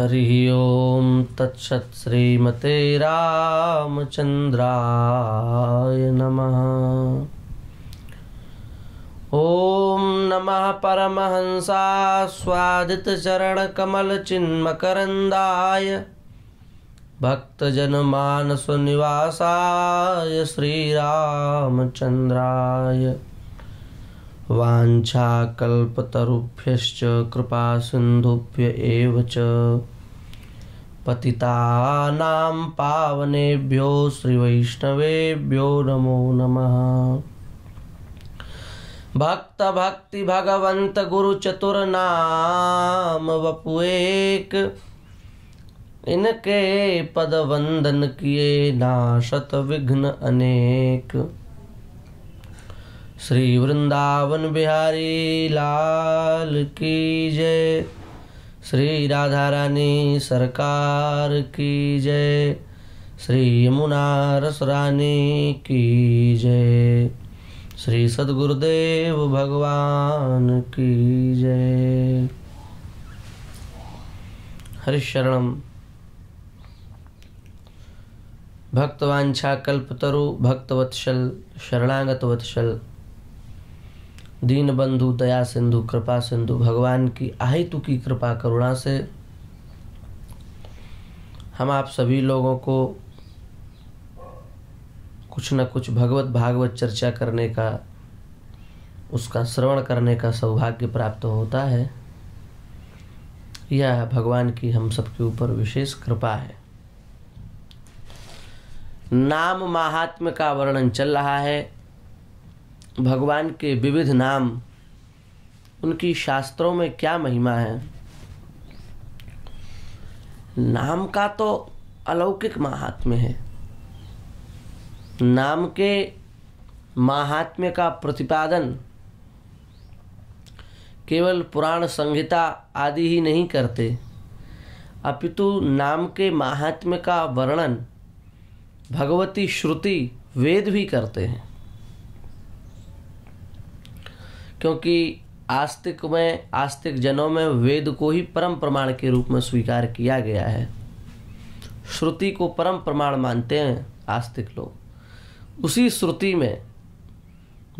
हरि ओम तत्सत् श्रीमते रामचंद्राय नमः। ओम नमः परमहंसास्वादित चरण कमल चिन्मकरंदाय भक्तजनमानस निवासाय श्रीरामचंद्राय वाञ्छाकल्पतरुभ्यश्च कृपा सिन्धुभ्य एव च पतितानां पावनेभ्यो श्रीवैष्णवेभ्यो नमो नमः। भक्त भक्ति भगवंत गुरु चतुर नाम वपुएक, इनके पद वंदन किए नाशत विघ्न अनेक। श्री वृंदावन बिहारी लाल की जय, श्री राधा रानी सरकार की जय, श्री यमुना रस रानी की जय, श्री सद्गुरुदेव भगवान की जय। हरिशरणम। भक्तवांछा कल्पतरु भक्तवत्सल शरणागत वत्सल दीन बंधु दया सिंधु कृपा सिंधु भगवान की अहेतु की कृपा करुणा से हम आप सभी लोगों को कुछ न कुछ भगवत भागवत चर्चा करने का, उसका श्रवण करने का सौभाग्य प्राप्त होता है। यह भगवान की हम सबके ऊपर विशेष कृपा है। नाम महात्म्य का वर्णन चल रहा है। भगवान के विविध नाम, उनकी शास्त्रों में क्या महिमा है। नाम का तो अलौकिक महात्म्य है। नाम के महात्म्य का प्रतिपादन केवल पुराण संहिता आदि ही नहीं करते, अपितु नाम के महात्म्य का वर्णन भगवती श्रुति वेद भी करते हैं। क्योंकि आस्तिक जनों में वेद को ही परम प्रमाण के रूप में स्वीकार किया गया है। श्रुति को परम प्रमाण मानते हैं आस्तिक लोग। उसी श्रुति में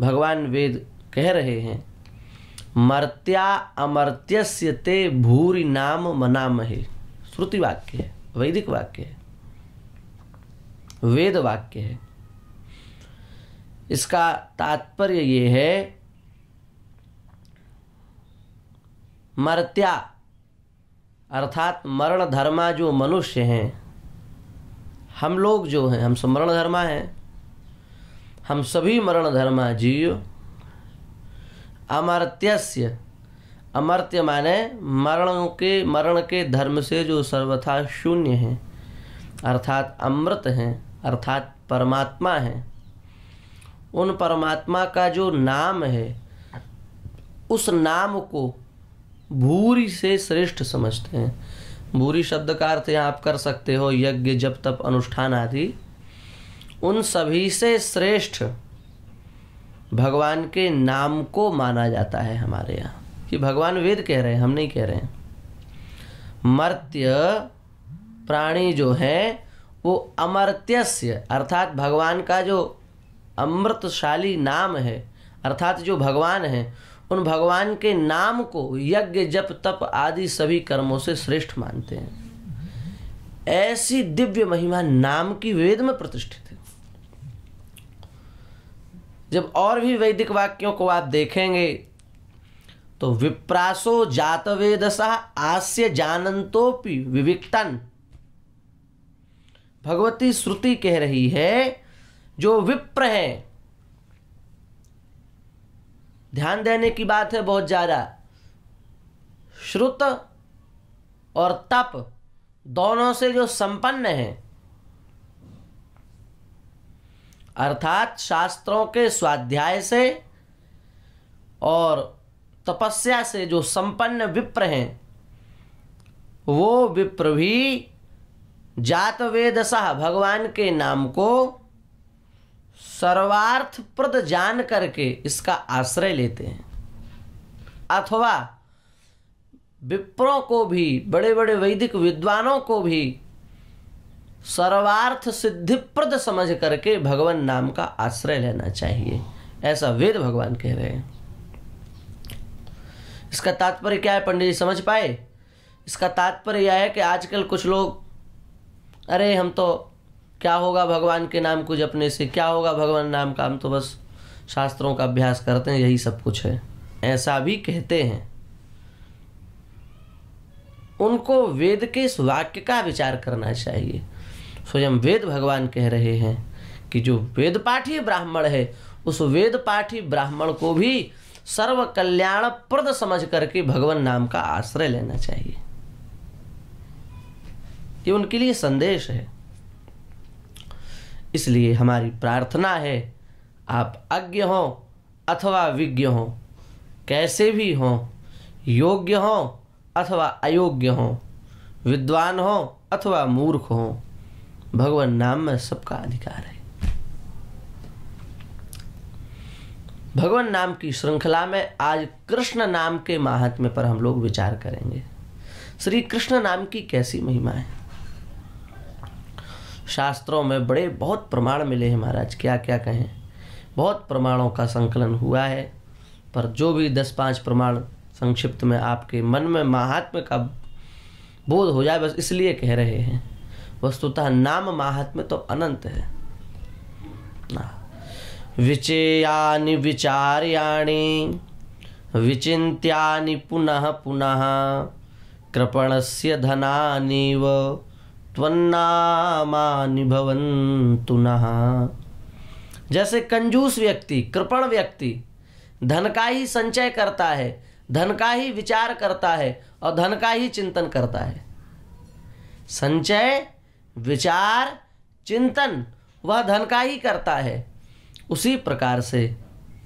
भगवान वेद कह रहे हैं, मर्त्या अमर्त्यस्य ते भूरि नाम मनामहे। श्रुति वाक्य है, वैदिक वाक्य है, वेद वाक्य है। इसका तात्पर्य ये है, मर्त्या अर्थात मरण धर्मा जो मनुष्य हैं, हम लोग जो हैं, हम सब मरण धर्मा हैं, हम सभी मरण धर्मा जीव। अमर्त्यस्य, अमर्त्य माने मरण के धर्म से जो सर्वथा शून्य हैं, अर्थात अमृत हैं, अर्थात परमात्मा हैं। उन परमात्मा का जो नाम है, उस नाम को भूरि से श्रेष्ठ समझते हैं। भूरि शब्द का अर्थ यहाँ आप कर सकते हो यज्ञ जप तप अनुष्ठान आदि। उन सभी से श्रेष्ठ भगवान के नाम को माना जाता है हमारे यहाँ। कि भगवान वेद कह रहे हैं, हम नहीं कह रहे हैं। मर्त्य प्राणी जो है वो अमर्त्यस्य अर्थात भगवान का जो अमृतशाली नाम है, अर्थात जो भगवान है, उन भगवान के नाम को यज्ञ जप तप आदि सभी कर्मों से श्रेष्ठ मानते हैं। ऐसी दिव्य महिमा नाम की वेद में प्रतिष्ठित है। जब और भी वैदिक वाक्यों को आप देखेंगे तो विप्रासो जातवेदसः आस्य जानन्तोपि विविक्तन्। भगवती श्रुति कह रही है, जो विप्र है, ध्यान देने की बात है बहुत ज्यादा। श्रुत और तप दोनों से जो संपन्न है, अर्थात शास्त्रों के स्वाध्याय से और तपस्या से जो संपन्न विप्र हैं, वो विप्र भी जातवेदसः भगवान के नाम को सर्वार्थप्रद जान करके इसका आश्रय लेते हैं। अथवा विप्रों को भी, बड़े बड़े वैदिक विद्वानों को भी सर्वार्थ सिद्धिप्रद समझ करके भगवान नाम का आश्रय लेना चाहिए, ऐसा वेद भगवान कह रहे हैं। इसका तात्पर्य क्या है पंडित जी, समझ पाए? इसका तात्पर्य यह है कि आजकल कुछ लोग, अरे हम तो क्या होगा भगवान के नाम को जपने से, क्या होगा भगवान नाम का, हम तो बस शास्त्रों का अभ्यास करते हैं, यही सब कुछ है, ऐसा भी कहते हैं। उनको वेद के इस वाक्य का विचार करना चाहिए। स्वयं वेद भगवान कह रहे हैं कि जो वेद पाठी ब्राह्मण है, उस वेद पाठी ब्राह्मण को भी सर्व कल्याणप्रद समझ करके भगवान नाम का आश्रय लेना चाहिए। ये उनके लिए संदेश है। इसलिए हमारी प्रार्थना है, आप अज्ञ हो अथवा विज्ञ हो, कैसे भी हो, योग्य हो अथवा अयोग्य हो, विद्वान हो अथवा मूर्ख हो, भगवान नाम में सबका अधिकार है। भगवान नाम की श्रृंखला में आज कृष्ण नाम के महात्म्य पर हम लोग विचार करेंगे। श्री कृष्ण नाम की कैसी महिमा है। शास्त्रों में बड़े बहुत प्रमाण मिले हैं महाराज, क्या क्या कहें, बहुत प्रमाणों का संकलन हुआ है, पर जो भी 10-5 प्रमाण संक्षिप्त में आपके मन में महात्म्य का बोध हो जाए, बस इसलिए कह रहे हैं। वस्तुतः नाम महात्म्य तो अनंत है। विचेयानि विचार्याणि विचिन्त्यानि पुनः पुनः कृपणस्य धनानिव त्वन्नामानि भवन्तु नः। जैसे कंजूस व्यक्ति, कृपण व्यक्ति धन का ही संचय करता है, धन का ही विचार करता है और धन का ही चिंतन करता है। संचय, विचार, चिंतन वह धन का ही करता है। उसी प्रकार से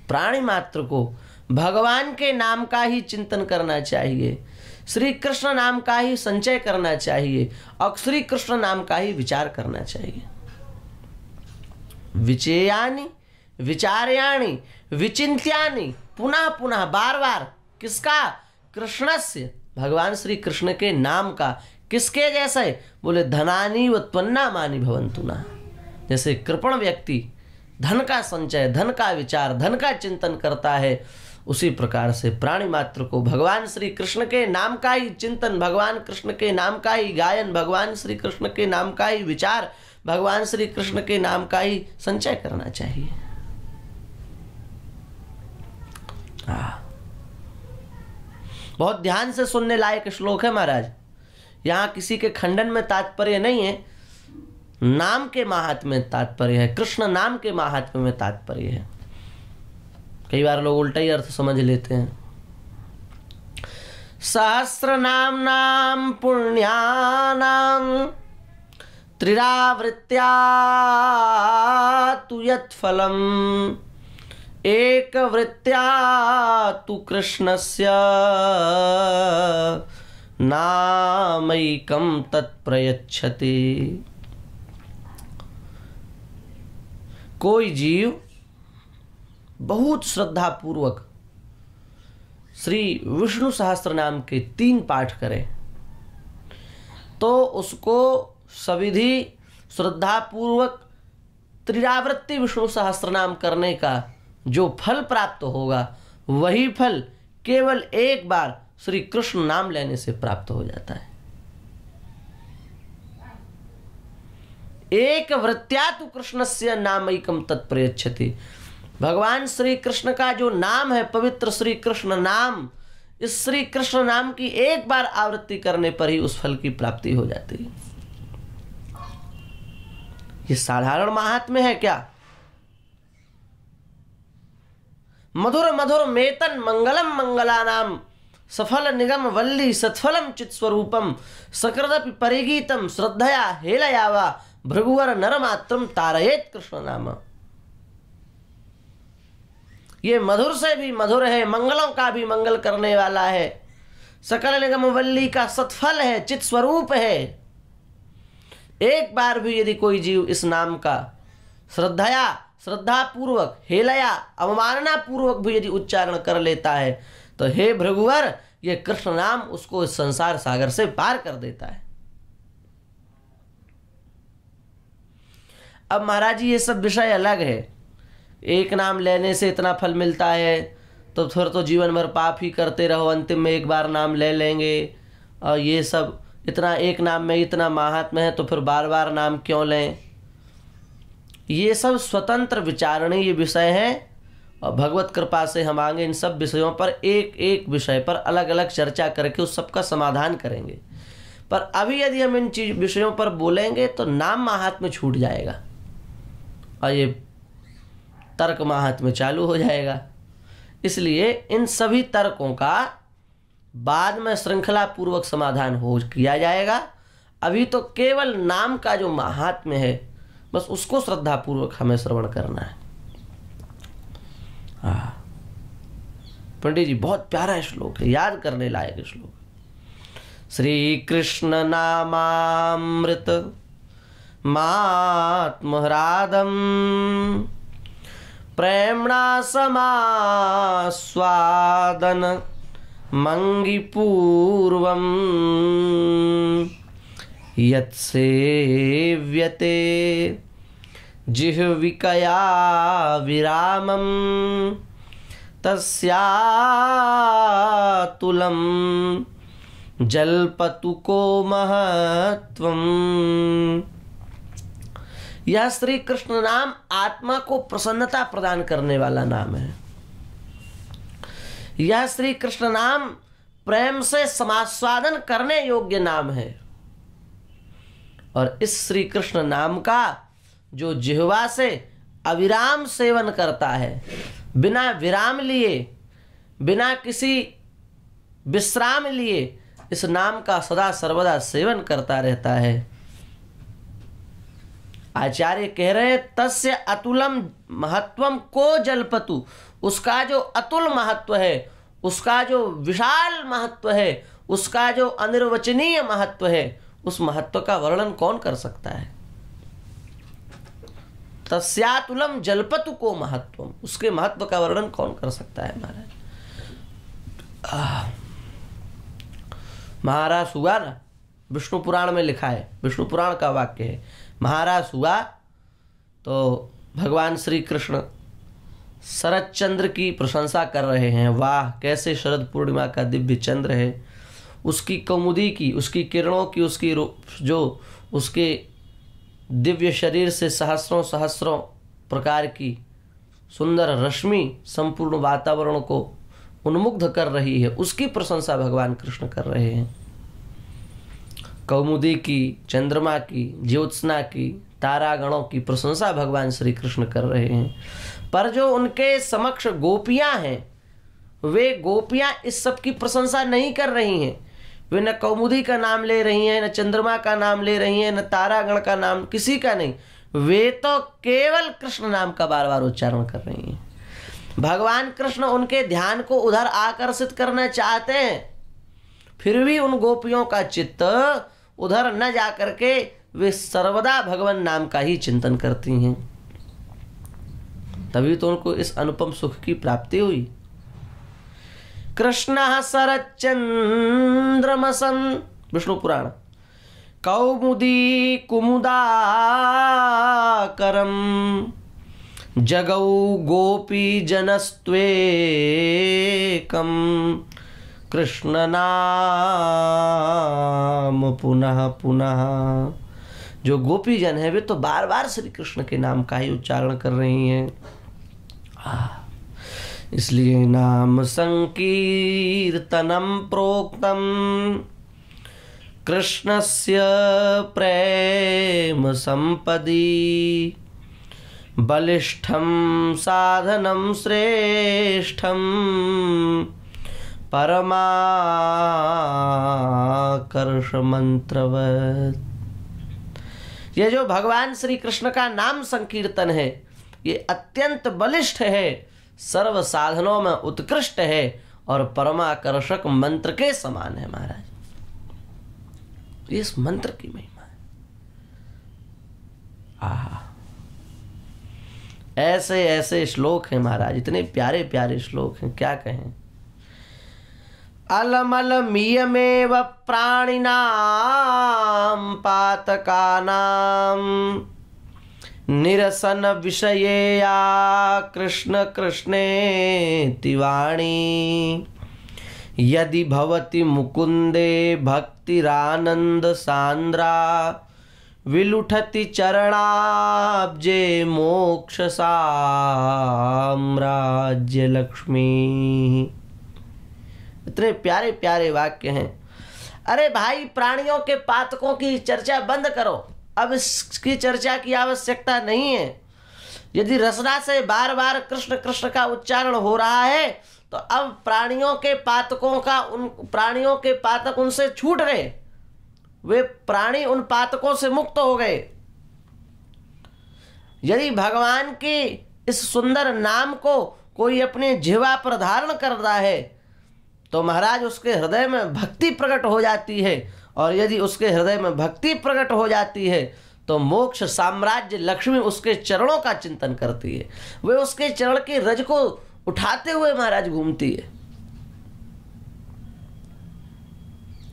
प्राणी मात्र को भगवान के नाम का ही चिंतन करना चाहिए, श्री कृष्ण नाम का ही संचय करना चाहिए और श्री कृष्ण नाम का ही विचार करना चाहिए। विचेयानि विचार्याणि विचिन्त्यानि पुनः पुनः, बार बार, किसका? कृष्णस्य, भगवान श्री कृष्ण के नाम का। किसके जैसे? बोले धनानि व त्वन्नामानि भवन्तु नः। जैसे कृपण व्यक्ति धन का संचय, धन का विचार, धन का चिंतन करता है, उसी प्रकार से प्राणी मात्र को भगवान श्री कृष्ण के नाम का ही चिंतन, भगवान कृष्ण के नाम का ही गायन, भगवान श्री कृष्ण के नाम का ही विचार, भगवान श्री कृष्ण के नाम का ही संचय करना चाहिए। बहुत ध्यान से सुनने लायक श्लोक है महाराज। यहाँ किसी के खंडन में तात्पर्य नहीं है, नाम के महात्म्य में तात्पर्य है, कृष्ण नाम के महात्म्य में तात्पर्य है। कई बार लोग उल्टा ही अर्थ समझ लेते हैं। सहस्र नाम नाम पुण्यानाम त्रिरावृत्या तु यत्फलम एक वृत्त्या तु कृष्णस्य नामैकं तत्प्रयच्छति। कोई जीव बहुत श्रद्धा पूर्वक श्री विष्णु सहस्त्र नाम के 3 पाठ करे तो उसको सविधि श्रद्धा पूर्वक त्रिरावृत्ति विष्णु सहस्त्र नाम करने का जो फल प्राप्त होगा, वही फल केवल एक बार श्री कृष्ण नाम लेने से प्राप्त हो जाता है। एक वृत्त्या तु कृष्णस्य नामैकं तत्प्रयच्छति। भगवान श्री कृष्ण का जो नाम है, पवित्र श्री कृष्ण नाम, इस श्री कृष्ण नाम की एक बार आवृत्ति करने पर ही उस फल की प्राप्ति हो जाती है। ये साधारण महात्म्य है क्या? मधुर मधुर मेतन मंगलम मंगलानाम सफल निगम वल्ली सत्फलम चित स्वरूपम सकृदपि परिगीतम श्रद्धया हेलयावा भृगुवर नरमात्रम तारयेत कृष्ण नाम। ये मधुर से भी मधुर है, मंगलों का भी मंगल करने वाला है, सकल निगम वल्ली का सत्फल है, चित स्वरूप है। एक बार भी यदि कोई जीव इस नाम का श्रद्धा पूर्वक, हेलया अवमानना पूर्वक भी यदि उच्चारण कर लेता है तो हे भृगुवर, ये कृष्ण नाम उसको इस संसार सागर से पार कर देता है। अब महाराज जी ये सब विषय अलग है। एक नाम लेने से इतना फल मिलता है तो फिर तो जीवन भर पाप ही करते रहो, अंतिम में एक बार नाम ले लेंगे, और ये सब इतना एक नाम में इतना महात्म्य है तो फिर बार बार नाम क्यों लें। ये सब स्वतंत्र विचारणीय विषय हैं और भगवत कृपा से हम आगे इन सब विषयों पर एक एक विषय पर अलग अलग चर्चा करके उस सब का समाधान करेंगे। पर अभी यदि हम इन विषयों पर बोलेंगे तो नाम महात्म्य छूट जाएगा और ये तर्क महात्म्य चालू हो जाएगा। इसलिए इन सभी तर्कों का बाद में श्रृंखला पूर्वक समाधान किया जाएगा। अभी तो केवल नाम का जो महात्म्य है बस उसको श्रद्धा पूर्वक हमें श्रवण करना है। पंडित जी बहुत प्यारा श्लोक है, याद करने लायक श्लोक। श्री कृष्ण नामामृत मात्मह्रादम प्रेम्णा समास्वादन मंगिपूर्वम यत्सेव्यते जिह्विकया विरामं तस्यातुलं जल्पतुको महत्वम्। यह श्री कृष्ण नाम आत्मा को प्रसन्नता प्रदान करने वाला नाम है। यह श्री कृष्ण नाम प्रेम से समास्वादन करने योग्य नाम है। और इस श्री कृष्ण नाम का जो जिह्वा से अविराम सेवन करता है, बिना विराम लिए, बिना किसी विश्राम लिए इस नाम का सदा सर्वदा सेवन करता रहता है। आचार्य कह रहे हैं तस्य अतुलम महत्वम को जल्पतु, उसका जो अतुल महत्व है, उसका जो विशाल महत्व है, उसका जो अनिर्वचनीय महत्व है, उस महत्व का वर्णन कौन कर सकता है। तस्यातुलम जल्पतु को महत्वम, उसके महत्व का वर्णन कौन कर सकता है महाराज। महाराज हुआ ना, विष्णु पुराण में लिखा है, विष्णु पुराण का वाक्य है। महाराज हुआ तो भगवान श्री कृष्ण शरद चंद्र की प्रशंसा कर रहे हैं। वाह कैसे शरद पूर्णिमा का दिव्य चंद्र है, उसकी कौमुदी की, उसकी किरणों की, उसकी जो उसके दिव्य शरीर से सहस्रों सहस्रों प्रकार की सुंदर रश्मि संपूर्ण वातावरण को उन्मुग्ध कर रही है, उसकी प्रशंसा भगवान कृष्ण कर रहे हैं। कौमुदी की, चंद्रमा की, ज्योत्सना की, तारागणों की प्रशंसा भगवान श्री कृष्ण कर रहे हैं। पर जो उनके समक्ष गोपियां हैं, वे गोपियां इस सब की प्रशंसा नहीं कर रही हैं। वे न कौमुदी का नाम ले रही हैं, न चंद्रमा का नाम ले रही हैं, न तारागण का नाम, किसी का नहीं। वे तो केवल कृष्ण नाम का बार बार उच्चारण कर रही हैं। भगवान कृष्ण उनके ध्यान को उधर आकर्षित करना चाहते हैं, फिर भी उन गोपियों का चित्त उधर न जा करके वे सर्वदा भगवान नाम का ही चिंतन करती हैं। तभी तो उनको इस अनुपम सुख की प्राप्ति हुई। कृष्ण शरच्चंद्रमसन, विष्णु पुराण। कौमुदी कुमुदाकरम जगौ गोपी जनस्त्वेकम कृष्ण नाम पुनः पुनः। जो गोपी जन है वे तो बार बार श्री कृष्ण के नाम का ही उच्चारण कर रही हैं। इसलिए नाम संकीर्तनम प्रोक्तम कृष्णस्य प्रेम संपदी बलिष्ठम साधनम श्रेष्ठम परमाकर्ष मंत्रवत्। ये जो भगवान श्री कृष्ण का नाम संकीर्तन है, ये अत्यंत बलिष्ठ है, सर्व साधनों में उत्कृष्ट है और परमाकर्षक मंत्र के समान है महाराज। इस मंत्र की महिमा है। आहा, ऐसे ऐसे श्लोक हैं महाराज, इतने प्यारे प्यारे श्लोक हैं, क्या कहें। अलमलमियमेव प्राणिनां पातकानां निरसन विषयेया कृष्ण कृष्णेति वाणी यदि भवति मुकुंदे भक्तिरानंद सांद्रा विलुठति चरणाब्जे मोक्ष साम्राज्य लक्ष्मी। इतने प्यारे प्यारे वाक्य हैं। अरे भाई, प्राणियों के पातकों की चर्चा बंद करो, अब इसकी चर्चा की आवश्यकता नहीं है। यदि रसना से बार बार कृष्ण कृष्ण का उच्चारण हो रहा है तो अब प्राणियों के पातक उनसे छूट गए, वे प्राणी उन पातकों से मुक्त हो गए। यदि भगवान के इस सुंदर नाम को कोई अपने जिह्वा पर धारण करता है तो महाराज उसके हृदय में भक्ति प्रकट हो जाती है, और यदि उसके हृदय में भक्ति प्रकट हो जाती है तो मोक्ष साम्राज्य लक्ष्मी उसके चरणों का चिंतन करती है। वे उसके चरण के रज को उठाते हुए महाराज घूमती है।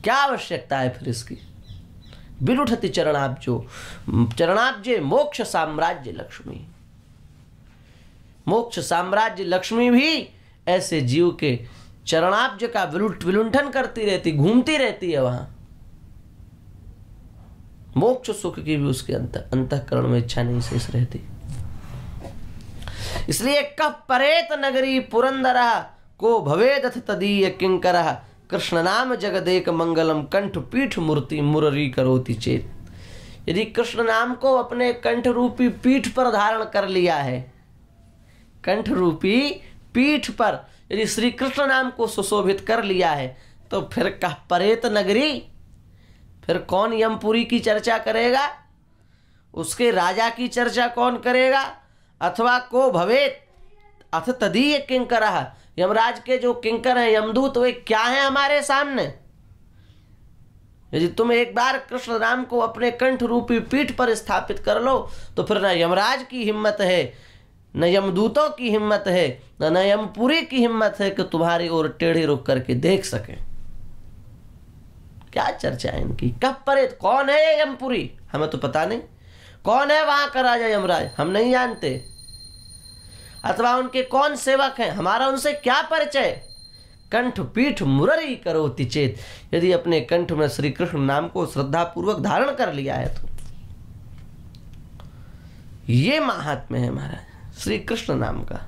क्या आवश्यकता है फिर इसकी? विलुठति चरणाब्जे मोक्ष साम्राज्य लक्ष्मी। मोक्ष साम्राज्य लक्ष्मी भी ऐसे जीव के चरणाब्ज का विलुंठन करती रहती, घूमती रहती है वहां। मोक्ष सुख की भी उसके अंतःकरण में इच्छा नहीं शेष रहती। इसलिए कह परेत नगरी पुरंदरः को भवेदथ तदीय किंकरः कृष्ण नाम जगदेक मंगलम कंठ पीठ मूर्ति मुररी करोति चेत। यदि कृष्ण नाम को अपने कंठ रूपी पीठ पर धारण कर लिया है, कंठ रूपी पीठ पर यदि श्री कृष्ण नाम को सुशोभित कर लिया है, तो फिर कह परेत नगरी, फिर कौन यमपुरी की चर्चा करेगा? उसके राजा की चर्चा कौन करेगा? अथवा को भवेत अथ तदीय किंकरः, यमराज के जो किंकर हैं, यमदूत, वे क्या हैं हमारे सामने? यदि तुम एक बार कृष्ण नाम को अपने कंठ रूपी पीठ पर स्थापित कर लो तो फिर न यमराज की हिम्मत है, न यमदूतों की हिम्मत है, न यमपुरी की हिम्मत है कि तुम्हारी ओर टेढ़े रुक करके देख सके। क्या चर्चा है इनकी? कब परेत, कौन है ये यमपुरी? हमें तो पता नहीं कौन है वहां का राजा यमराज, हम नहीं जानते। अथवा उनके कौन सेवक हैं, हमारा उनसे क्या परिचय? कंठ पीठ मुररी करोति चेत, यदि अपने कंठ में श्री कृष्ण नाम को श्रद्धा पूर्वक धारण कर लिया है तो ये महात्म्य है महाराज श्री कृष्ण नाम का।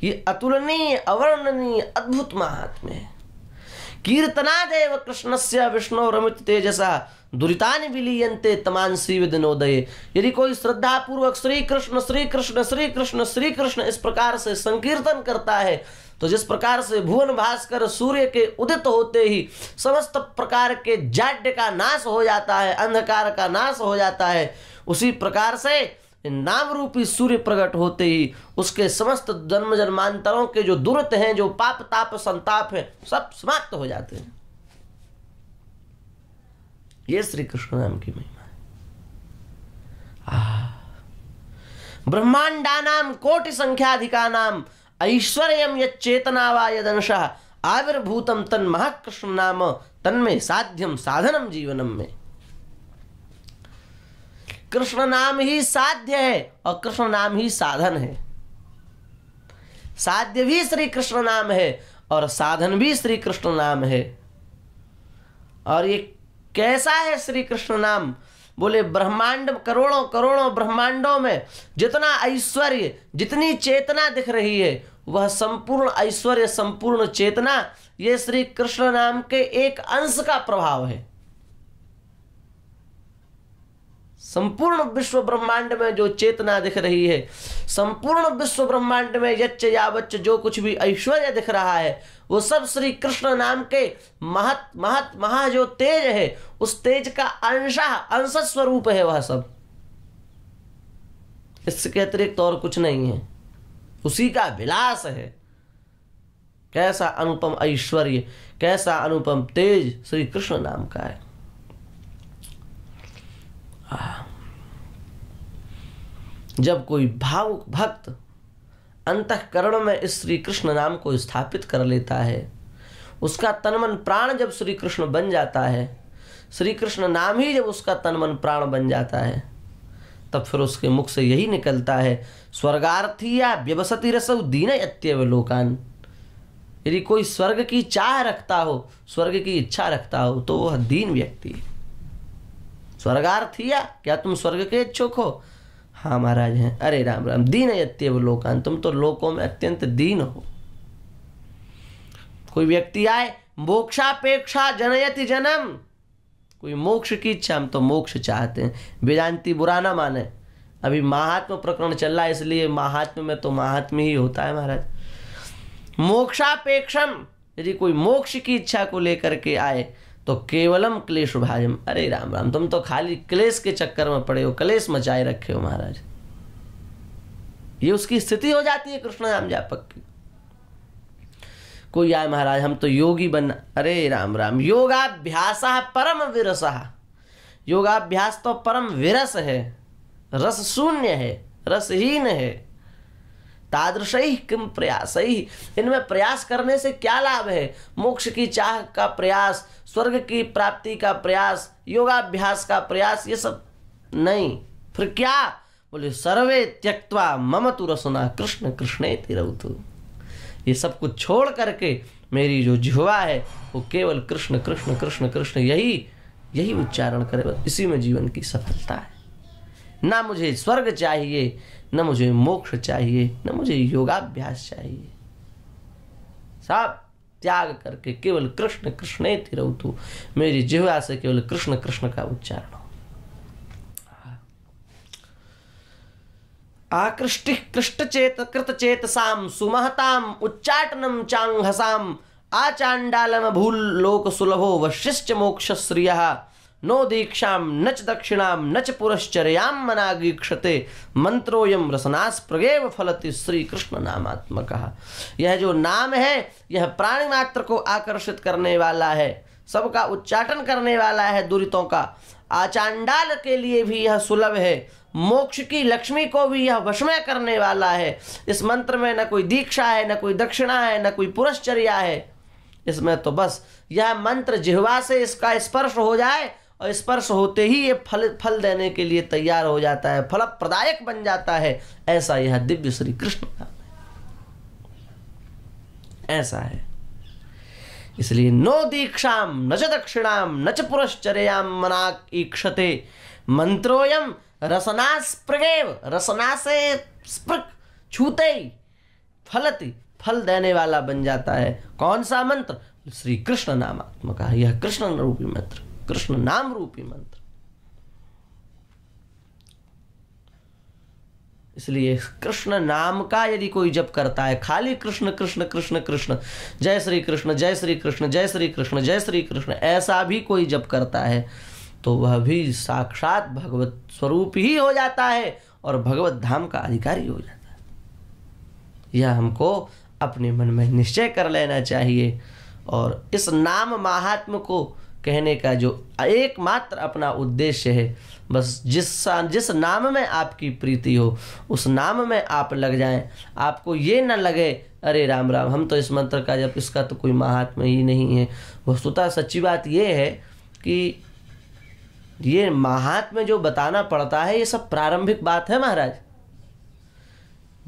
ये अतुलनीय अवर्णनीय अद्भुत महात्म्य है। कीर्तनादेव कृष्णस्य विष्णु रमित तेजसा दुरितानि विलीयन्ते तमांसी विदिनोदये। यदि कोई श्रद्धा पूर्वक श्री कृष्ण श्री कृष्ण श्री कृष्ण श्री कृष्ण इस प्रकार से संकीर्तन करता है तो जिस प्रकार से भुवन भास्कर सूर्य के उदित होते ही समस्त प्रकार के जाड्य का नाश हो जाता है, अंधकार का नाश हो जाता है, उसी प्रकार से नाम रूपी सूर्य प्रकट होते ही उसके समस्त जन्म जन्मांतरों के जो दुरित हैं, जो पाप ताप संताप हैं, सब समाप्त हो जाते हैं। ये श्री कृष्ण नाम की महिमा है। ब्रह्मांडानाम कोटि संख्याधिकानाम ऐश्वर्यम यच्चेतना वा यदंशः आविर्भूतम तन महाकृष्ण नाम तन्मे साध्यम साधनम जीवनम में। कृष्ण नाम ही साध्य है और कृष्ण नाम ही साधन है। साध्य भी श्री कृष्ण नाम है और साधन भी श्री कृष्ण नाम है। और ये कैसा है श्री कृष्ण नाम? बोले ब्रह्मांड, करोड़ों करोड़ों ब्रह्मांडों में जितना ऐश्वर्य, जितनी चेतना दिख रही है, वह संपूर्ण ऐश्वर्य, संपूर्ण चेतना ये श्री कृष्ण नाम के एक अंश का प्रभाव है। संपूर्ण विश्व ब्रह्मांड में जो चेतना दिख रही है, संपूर्ण विश्व ब्रह्मांड में यच्च यावच्च जो कुछ भी ऐश्वर्य दिख रहा है, वो सब श्री कृष्ण नाम के महत महत महा जो तेज है, उस तेज का अंश स्वरूप है वह सब। इसके अतिरिक्त और कुछ नहीं है, उसी का विलास है। कैसा अनुपम ऐश्वर्य, कैसा अनुपम तेज श्री कृष्ण नाम का है। जब कोई भावुक भक्त अंतःकरण में इस श्री कृष्ण नाम को स्थापित कर लेता है, उसका तन मन प्राण जब श्री कृष्ण बन जाता है, श्री कृष्ण नाम ही जब उसका तन मन प्राण बन जाता है, तब फिर उसके मुख से यही निकलता है, स्वर्गार्थी या व्यवसति रसौ दीन यत्यव लोकान। यदि कोई स्वर्ग की चाह रखता हो, स्वर्ग की इच्छा रखता हो, तो वह दीन व्यक्ति है। स्वर्गार्थिया, क्या तुम स्वर्ग के इच्छुक हो? हाँ महाराज हैं। अरे राम राम। दीन यत्यव लोकान, तुम तो लोकों में अत्यंत दीन हो। कोई व्यक्ति आए, मोक्षापेक्षा जनयति जनम, कोई मोक्ष की इच्छा, हम तो मोक्ष चाहते हैं। वेदांती बुरा ना माने, अभी महात्म प्रकरण चल रहा है, इसलिए महात्म में तो महात्म ही होता है महाराज। मोक्षापेक्षम, यदि कोई मोक्ष की इच्छा को लेकर के आए तो केवलम क्लेश भाजम। अरे राम राम, तुम तो खाली क्लेश के चक्कर में पड़े हो, क्लेश मचाए रखे हो महाराज। ये उसकी स्थिति हो जाती है कृष्ण नाम जापक की। कोई आए, महाराज हम तो योगी बनना। अरे राम राम, योगाभ्यास परम विरस। योगाभ्यास तो परम विरस है, रस शून्य है, रसहीन है। तादृशैः किम प्रयासैः, इनमें प्रयास करने से क्या लाभ है? मोक्ष की चाह का प्रयास, स्वर्ग की प्राप्ति का प्रयास, योगाभ्यास का प्रयास, ये सब नहीं। फिर क्या? बोले सर्वे त्यक्त्वा मम तु रसना कृष्ण कृष्णेति रवतु। ये सब कुछ छोड़ करके मेरी जो जिह्वा है वो केवल कृष्ण कृष्ण कृष्ण कृष्ण यही उच्चारण करे, इसी में जीवन की सफलता है। ना मुझे स्वर्ग चाहिए, न मुझे मोक्ष चाहिए, न मुझे योगाभ्यास चाहिए। सब त्याग करके केवल कृष्ण कृष्णेति रवतु, मेरी जिह्वा से केवल कृष्ण कृष्ण का उच्चारण हो। आकृष्टि कृष्टचेत कृतचेतसाम सुमहताम उच्चाटनम चांघसाम आचांडालम भूल लोक सुलभो वशिष्ठ मोक्ष श्रियः नो दीक्षाम नच दक्षिणाम नच पुरश्चर्याम मनागीक्षते मंत्रोयम रसनास्प्रगेव फलति श्री कृष्ण नामात्मकः। यह जो नाम है यह प्राणी मात्र को आकर्षित करने वाला है, सबका उच्चाटन करने वाला है दुरितों का। आचांडाल के लिए भी यह सुलभ है, मोक्ष की लक्ष्मी को भी यह वशमय करने वाला है। इस मंत्र में न कोई दीक्षा है, न कोई दक्षिणा है, न कोई पुरश्चर्या है। इसमें तो बस यह मंत्र जिह्वा से इसका स्पर्श हो जाए और स्पर्श होते ही ये फल देने के लिए तैयार हो जाता है, फल प्रदायक बन जाता है। ऐसा यह दिव्य श्री कृष्ण नाम है, ऐसा है। इसलिए नो दीक्षाम न च दक्षिणाम न च पुरश्चर्याम मनागीक्षते मंत्रोयम रसनास्प्रगेव, रसना से स्पृक छूते ही फलति, फल देने वाला बन जाता है। कौन सा मंत्र? श्री कृष्ण नामात्मक। यह कृष्ण रूपी मंत्र, कृष्ण नाम रूपी मंत्र। इसलिए कृष्ण नाम का यदि कोई जप करता है, खाली कृष्ण कृष्ण कृष्ण कृष्ण, जय श्री कृष्ण जय श्री कृष्ण जय श्री कृष्ण जय श्री कृष्ण, ऐसा भी कोई जप करता है तो वह भी साक्षात भगवत स्वरूप ही हो जाता है और भगवत धाम का अधिकारी हो जाता है। यह हमको अपने मन में निश्चय कर लेना चाहिए। और इस नाम महात्म्य को कहने का जो एकमात्र अपना उद्देश्य है, बस जिस नाम में आपकी प्रीति हो उस नाम में आप लग जाएं। आपको ये न लगे अरे राम राम हम तो इस मंत्र का जब इसका तो कोई महात्म्य ही नहीं है। वस्तुतः सच्ची बात ये है कि ये महात्म्य जो बताना पड़ता है ये सब प्रारंभिक बात है महाराज।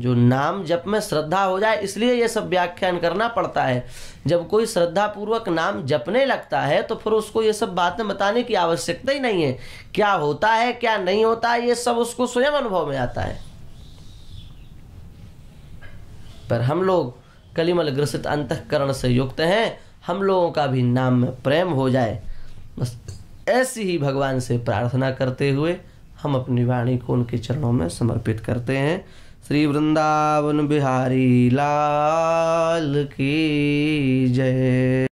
जो नाम जप में श्रद्धा हो जाए इसलिए ये सब व्याख्यान करना पड़ता है। जब कोई श्रद्धा पूर्वक नाम जपने लगता है तो फिर उसको ये सब बातें बताने की आवश्यकता ही नहीं है। क्या होता है क्या नहीं होता है ये सब उसको स्वयं अनुभव में आता है। पर हम लोग कलिमल ग्रसित अंतःकरण से युक्त हैं, हम लोगों का भी नाम में प्रेम हो जाए। बस ऐसी ही भगवान से प्रार्थना करते हुए हम अपनी वाणी को उनके चरणों में समर्पित करते हैं। श्री वृंदावन बिहारी लाल की जय।